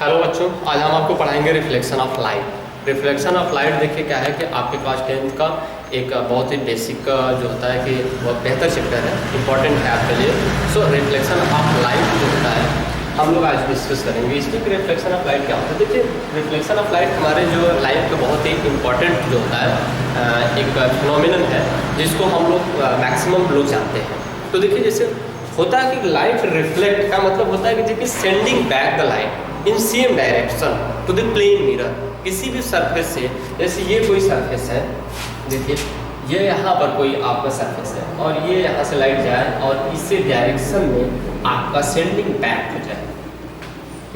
Hello बच्चों, आज हम आपको पढ़ाएंगे reflection of light. Reflection of light देखिए क्या है कि आपके क्लास 10th का एक बहुत ही बेसिक जो होता है कि बहुत बेहतर चैप्टर है, इंपॉर्टेंट है आपके लिए। सो रिफ्लेक्शन ऑफ लाइट जो होता है हम लोग आज डिस्कस करेंगे। इसमें रिफ्लेक्शन ऑफ लाइट क्या होता है? देखिए, रिफ्लेक्शन ऑफ लाइट हमारे जो लाइफ का बहुत ही इंपॉर्टेंट जो होता है एक फिनोमिनन है जिसको हम लोग मैक्सिमम लोग जानते हैं। तो देखिए, जैसे होता है कि लाइट रिफ्लेक्ट का मतलब होता है कि देखिए sending back the light in same direction to the plane mirror. किसी भी सरफेस से, जैसे ये कोई सरफेस है, देखिए ये यहाँ पर कोई आपका सरफेस है और ये यहाँ से लाइट जाए और इसी डायरेक्शन में आपका सेंडिंग बैक हो जाए।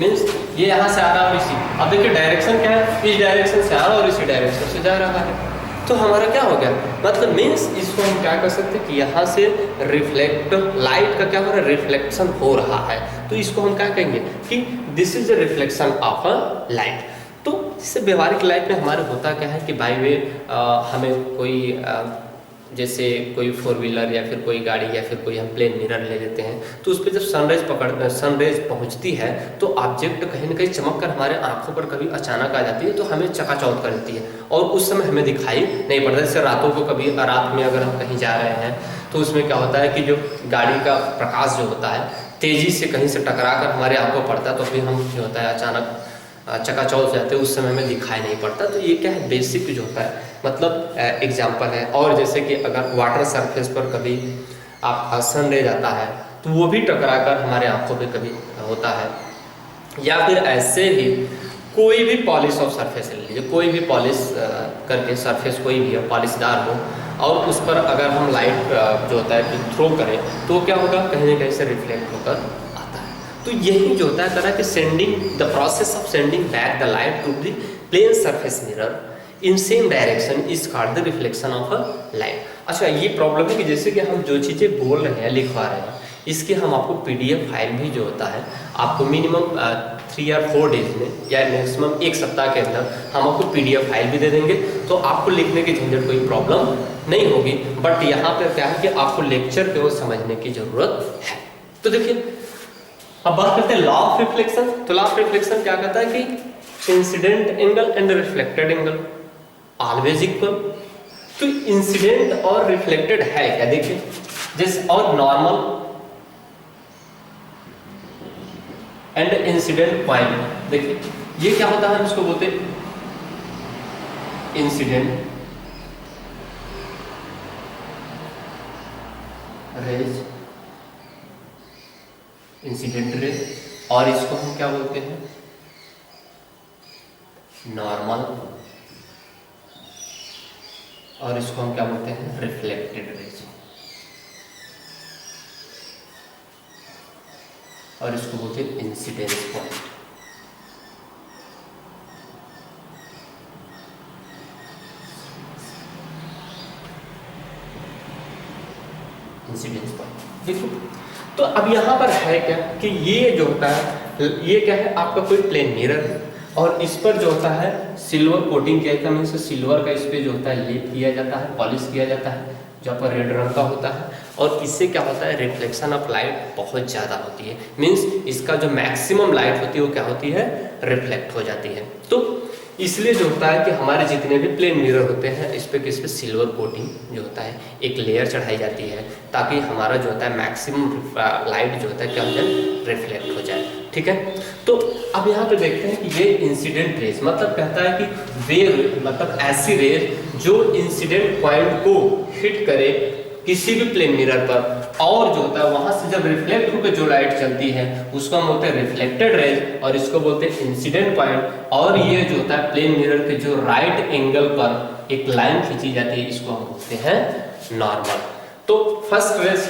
मीन्स ये यहाँ से आ रहा है और इसी, अब देखिए डायरेक्शन क्या है, इस डायरेक्शन से आ रहा है और इसी डायरेक्शन से जा रहा है। तो हमारा क्या हो गया, मतलब मीन्स इसको हम क्या कर सकते हैं कि यहाँ से रिफ्लेक्ट लाइट का क्या हो रहा है, रिफ्लेक्शन हो रहा है। तो इसको हम क्या कहेंगे कि this is the reflection of a light. तो इससे व्यवहारिक लाइफ में हमारे होता क्या है कि बाय वे हमें कोई जैसे कोई 4 व्हीलर या फिर कोई गाड़ी या फिर कोई हम प्लेन मिरर ले लेते हैं, तो उस पर जब सनरेज पहुंचती है तो ऑब्जेक्ट कहीं ना कहीं चमक कर हमारे आंखों पर कभी अचानक आ जाती है, तो हमें चकाचौंध कर देती है और उस समय हमें दिखाई नहीं पड़ता। जैसे रातों को कभी रात में अगर हम कहीं जा रहे हैं तो उसमें क्या होता है कि जो गाड़ी का प्रकाश जो होता है तेज़ी से कहीं से टकरा कर हमारे आंखों पड़ता है, तो फिर हम जो होता है अचानक चकाचौंध जाते हैं, उस समय में दिखाई नहीं पड़ता। तो ये क्या है, बेसिक जो होता है, मतलब एग्जाम्पल है। और जैसे कि अगर वाटर सरफेस पर कभी आप सनरेज आता है तो वो भी टकरा कर हमारे आंखों पे कभी होता है। या फिर ऐसे ही कोई भी पॉलिश ऑफ सरफेस ले लीजिए, कोई भी पॉलिश करके सरफेस कोई भी है पॉलिशदार हो और उस पर अगर हम लाइट जो होता है थ्रो करें तो क्या होगा, कहीं ना कहीं से रिफ्लेक्ट होकर आता है। तो यही जो होता है तरह के sending the process of sending back the light to the plane surface mirror in same direction is called the reflection of a light. अच्छा, ये प्रॉब्लम है कि जैसे कि हम जो चीज़ें बोल रहे हैं, लिखवा रहे हैं, इसके हम आपको PDF फाइल भी जो होता है आपको मिनिमम 3 या 4 डेज में या मैक्सिमम 1 सप्ताह के अंदर हम आपको PDF फाइल भी दे देंगे, तो आपको लिखने की झंझट कोई प्रॉब्लम नहीं होगी। बट यहाँ पर क्या है कि आपको लेक्चर केवल समझने की जरूरत है। तो देखिए, अब बात करते हैं लॉ ऑफ रिफ्लेक्शन। तो लॉ ऑफ रिफ्लेक्शन क्या कहता है कि incident angle and reflected angle always equal. तो इंसिडेंट और रिफ्लेक्टेड है क्या, देखिए जैसे, और नॉर्मल एंड इंसिडेंट पॉइंट, देखिए ये क्या होता है, हम इसको बोलते हैं इंसिडेंट रेज, इंसिडेंट रेज, और इसको हम क्या बोलते हैं, नॉर्मल, और इसको हम क्या बोलते हैं, रिफ्लेक्टेड रेज, और इसको बोलते हैं इंसिडेंस पॉइंट। इंसिडेंस पॉइंट देखो, तो अब यहाँ पर है क्या कि ये जो होता है, ये क्या है, आपका कोई प्लेन मिरर है और इस पर जो होता है सिल्वर कोटिंग किया जाता है, मीन्स सिल्वर का इस पे जो होता है लेप किया जाता है, पॉलिश किया जाता है, जो पर रेड रंग का होता है। और इससे क्या होता है, रिफ्लेक्शन ऑफ लाइट बहुत ज़्यादा होती है, मीन्स इसका जो मैक्सिमम लाइट होती है वो क्या होती है, रिफ्लेक्ट हो जाती है। तो इसलिए जो होता है कि हमारे जितने भी प्लेन मिरर होते हैं इस पे किस पे सिल्वर कोटिंग जो होता है एक लेयर चढ़ाई जाती है, ताकि हमारा जो होता है मैक्सिमम लाइट जो होता है क्या हो जाए, रिफ्लेक्ट हो जाए। ठीक है, तो अब यहाँ पे देखते हैं कि ये इंसिडेंट रेज मतलब कहता है कि वे मतलब ऐसी रेज जो इंसिडेंट पॉइंट को हिट करे किसी भी प्लेन मिरर पर, और जो होता है वहां से जब रिफ्लेक्ट होकर जो लाइट चलती है उसको हम बोलते हैं रिफ्लेक्टेड रेज और इसको बोलते हैं इंसिडेंट पॉइंट। और ये जो होता है प्लेन मिरर के जो राइट एंगल पर एक लाइन खींची जाती है, इसको हम बोलते हैं नॉर्मल। तो फर्स्ट रेज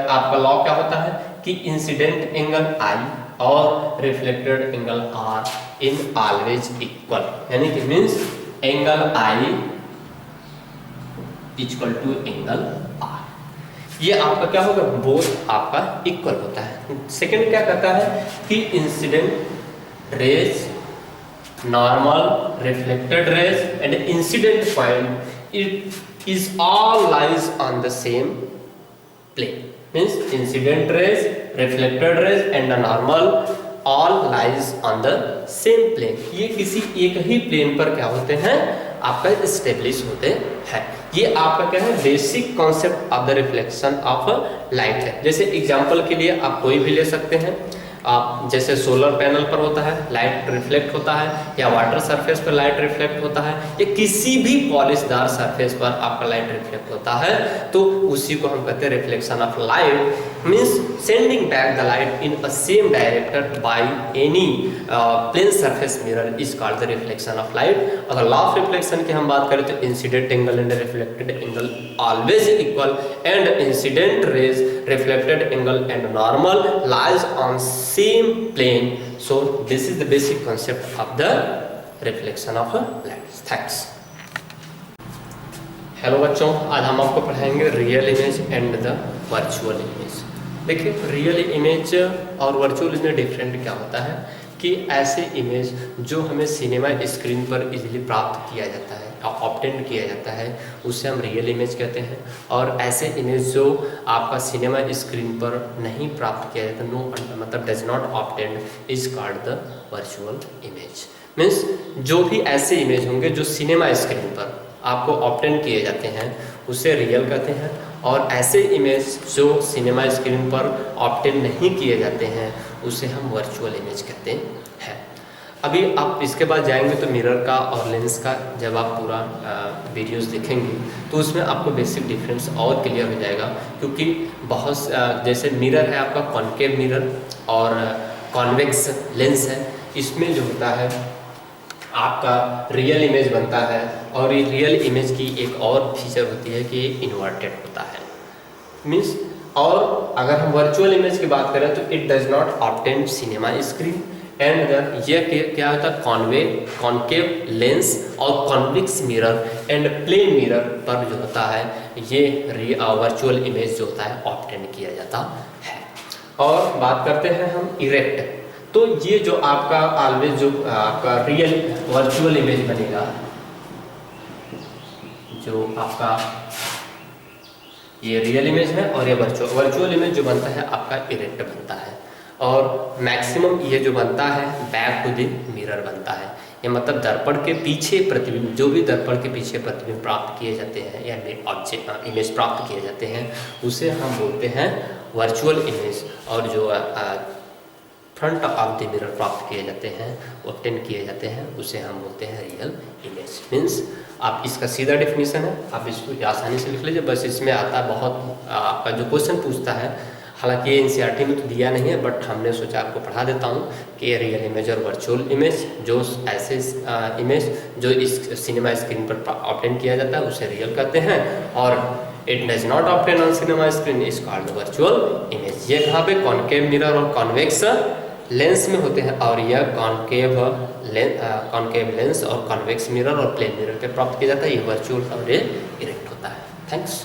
आपका लॉ क्या होता है कि इंसिडेंट एंगल I और reflected angle R in always equal, यानी कि means angle I equal to angle R, ये आपका क्या होगा, बोथ आपका इक्वल होता है। सेकंड क्या कहता है कि incident rays, normal, reflected rays and incident point it is all lies on the same plane, means incident rays, reflected rays and the normal all lies on the same plane, ये किसी एक ही plane पर क्या होते हैं, आपका establish होते हैं। ये आपका क्या है, basic concept of the reflection of light है। जैसे एग्जांपल के लिए आप कोई भी ले सकते हैं, आप जैसे सोलर पैनल पर होता है लाइट रिफ्लेक्ट होता है, या वाटर सरफेस पर लाइट रिफ्लेक्ट होता है, या किसी भी पॉलिशदार सरफेस पर आपका लाइट रिफ्लेक्ट होता है, तो उसी को हम कहते हैं reflection of light. Means sending back the light in a same direction by any plane surface mirror is called the reflection of light. अगर लॉ ऑफ रिफ्लेक्शन की हम बात करें तो incident angle and reflected angle always equal, and incident rays reflected angle and normal lies on same plane. So this is the basic concept of the reflection of light. Thanks. Hello बच्चों, आज हम आपको पढ़ाएंगे real image and the virtual image. देखिए, real image और virtual image different क्या होता है कि ऐसे इमेज जो हमें सिनेमा स्क्रीन पर इजीली प्राप्त किया जाता है, ऑब्टेन किया जाता है, उसे हम रियल इमेज कहते हैं। और ऐसे इमेज जो आपका सिनेमा स्क्रीन पर नहीं प्राप्त किया जाता, नो मतलब does not obtain, is called the virtual image. Means जो भी ऐसे इमेज होंगे जो सिनेमा स्क्रीन पर आपको ऑब्टेन किए जाते हैं उसे रियल कहते हैं, और ऐसे इमेज जो सिनेमा स्क्रीन पर ऑब्टेन नहीं किए जाते हैं उसे हम वर्चुअल इमेज कहते हैं। अभी आप इसके बाद जाएंगे तो मिरर का और लेंस का जब आप पूरा वीडियोस देखेंगे तो उसमें आपको बेसिक डिफरेंस और क्लियर हो जाएगा, क्योंकि बहुत जैसे मिरर है आपका कॉनकेव मिरर और कॉन्वेक्स लेंस है, इसमें जो होता है आपका रियल इमेज बनता है, और ये रियल इमेज की एक और फीचर होती है कि इन्वर्टेड होता है। मीन्स और अगर हम वर्चुअल इमेज की बात करें तो it does not obtain cinema screen, and ये क्या होता है, कॉनकेव लेंस और convex mirror and plane mirror पर जो होता है ये वर्चुअल इमेज जो होता है ऑब्टेन किया जाता है। और बात करते हैं हम इरेक्ट, तो ये जो आपका ऑलवेज जो आपका रियल वर्चुअल इमेज बनेगा, जो आपका ये रियल इमेज है और ये वर्चुअल इमेज जो बनता है आपका इरेक्ट बनता है, और मैक्सिमम ये जो बनता है बैक टू द मिरर बनता है। ये मतलब दर्पण के पीछे प्रतिबिंब, जो भी दर्पण के पीछे प्रतिबिंब प्राप्त किए जाते हैं या ऑब्जेक्ट इमेज प्राप्त किए जाते हैं उसे हम बोलते हैं वर्चुअल इमेज, और जो फ्रंट ऑफ द मिरर प्राप्त किए जाते हैं, ऑब्टेन किए जाते हैं, उसे हम बोलते हैं रियल इमेज। मीन्स आप इसका सीधा डेफिनेशन है, आप इसको आसानी से लिख लीजिए, बस इसमें आता है बहुत आपका जो क्वेश्चन पूछता है, हालांकि ये एनसीईआरटी में तो दिया नहीं है, बट हमने सोचा आपको पढ़ा देता हूँ कि रियल इमेज और वर्चुअल इमेज, जो ऐसे इमेज जो इस सिनेमा स्क्रीन पर ऑब्टेन किया जाता है उसे रियल कहते हैं, और it does not obtain on cinema screen is called virtual image. ये कहाँ पे, कॉनकेव मिरर और कॉन्वेक्स लेंस में होते हैं, और यह कॉनकेव लेंस और कॉन्वेक्स मिरर और प्लेन मिरर पे प्राप्त किया जाता है। ये वर्चुअल और ये इरेक्ट होता है। थैंक्स।